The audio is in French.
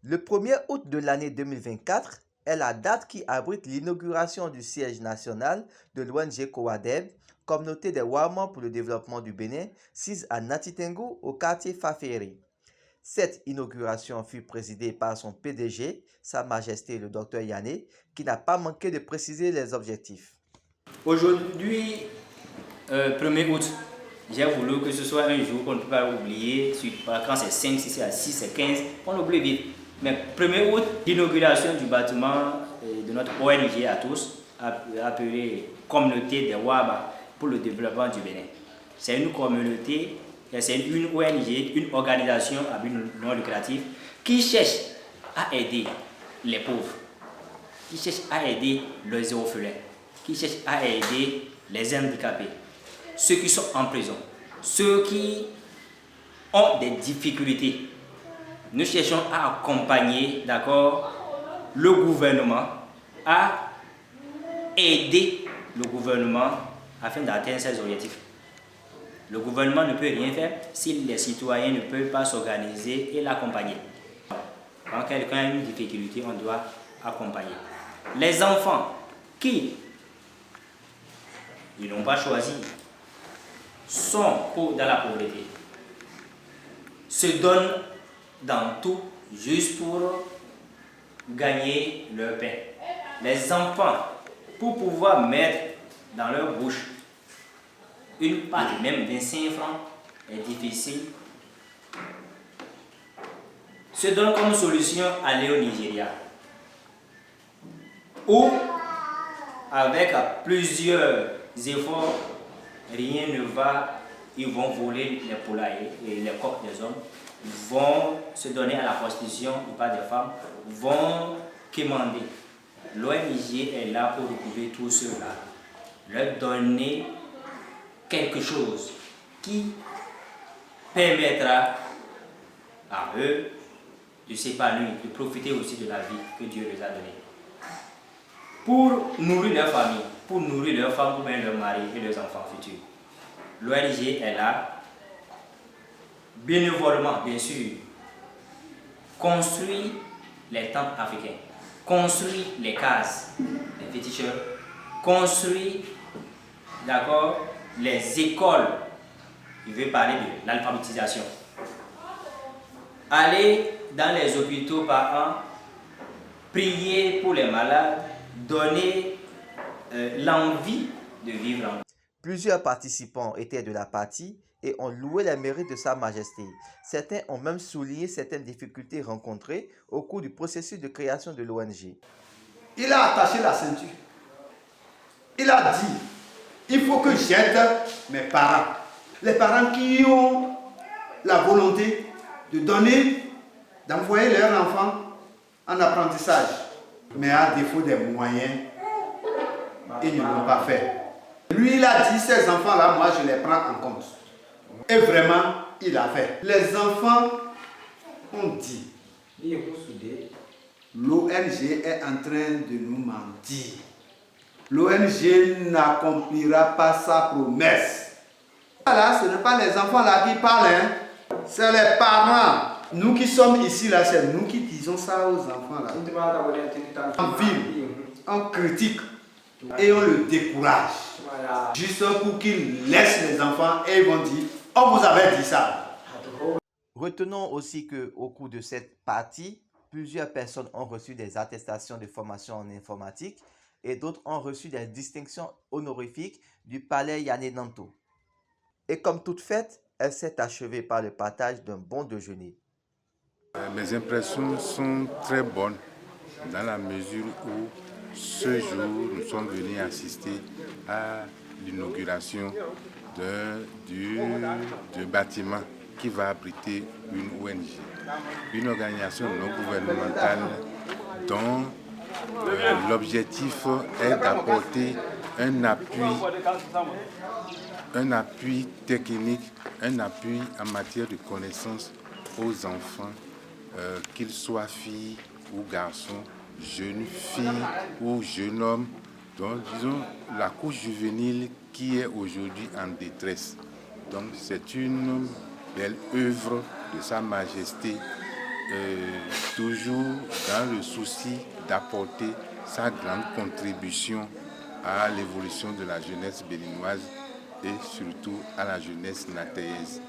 Le 1er août de l'année 2024 est la date qui abrite l'inauguration du siège national de l'ONG COADEB, Communauté des Wahman pour le développement du Bénin, sise à Natitengu au quartier Faféré. Cette inauguration fut présidée par son PDG, Sa Majesté le Dr Yané, qui n'a pas manqué de préciser les objectifs. Aujourd'hui, 1er août, j'ai voulu que ce soit un jour qu'on ne peut pas oublier. Quand c'est 5, si c'est à 6, c'est 15, on oublie vite. Mais 1er août, l'inauguration du bâtiment de notre ONG à tous, appelée Communauté des Wahman pour le développement du Bénin. C'est une communauté, c'est une ONG, une organisation à but non lucratif qui cherche à aider les pauvres, qui cherche à aider les orphelins, qui cherche à aider les handicapés, ceux qui sont en prison, ceux qui ont des difficultés. Nous cherchons à accompagner, d'accord, le gouvernement, à aider le gouvernement afin d'atteindre ses objectifs. Le gouvernement ne peut rien faire si les citoyens ne peuvent pas s'organiser et l'accompagner. Quand quelqu'un a une difficulté, on doit accompagner. Les enfants qui ils n'ont pas choisi, sont dans la pauvreté, se donnent dans tout juste pour gagner leur pain. Les enfants, pour pouvoir mettre dans leur bouche une pâte, même 25 francs, est difficile, se donnent comme solution aller au Nigeria, où avec plusieurs efforts, rien ne va, ils vont voler les poulaillers et les coqs des hommes, vont se donner à la prostitution ou pas des femmes, vont quémander. L'ONG est là pour recouvrir tout cela, leur donner quelque chose qui permettra à eux de s'épanouir, de profiter aussi de la vie que Dieu les a donnée. Pour nourrir leur famille, pour nourrir leurs femmes ou bien leurs maris et leurs enfants futurs. L'ONG est là, bénévolement bien sûr, construit les temples africains, construit les cases, les féticheurs, construit, d'accord, les écoles, il veut parler de l'alphabétisation. Aller dans les hôpitaux par an, prier pour les malades, donner l'envie de vivre en. Plusieurs participants étaient de la partie et ont loué les mérites de Sa Majesté. Certains ont même souligné certaines difficultés rencontrées au cours du processus de création de l'ONG. Il a attaché la ceinture. Il a dit, il faut que j'aide mes parents. Les parents qui ont la volonté de donner, d'envoyer leurs enfants en apprentissage, mais à défaut des moyens, ils ne l'ont pas fait. Lui, il a dit, ces enfants-là, moi, je les prends en compte. Et vraiment, il a fait. Les enfants ont dit, l'ONG est en train de nous mentir. L'ONG n'accomplira pas sa promesse. Là, ce n'est pas les enfants là qui parlent, hein. C'est les parents. Nous qui sommes ici, là, c'est nous qui disons ça aux enfants là. On vit, on critique et on le décourage. Voilà. Juste pour qu'ils laissent les enfants et ils vont dire, on vous avait dit ça. Retenons aussi qu'au cours de cette partie, plusieurs personnes ont reçu des attestations de formation en informatique et d'autres ont reçu des distinctions honorifiques du palais Yané Nanto. Et comme toute fête, elle s'est achevée par le partage d'un bon déjeuner. Mes impressions sont très bonnes dans la mesure où ce jour nous sommes venus assister à l'inauguration du bâtiment qui va abriter une ONG, une organisation non gouvernementale dont l'objectif est d'apporter un appui technique, un appui en matière de connaissances aux enfants, qu'ils soient filles ou garçons, jeunes filles ou jeunes hommes, donc disons la couche juvénile qui est aujourd'hui en détresse. Donc c'est une belle œuvre de Sa Majesté toujours dans le souci d'apporter sa grande contribution à l'évolution de la jeunesse béninoise et surtout à la jeunesse nataise.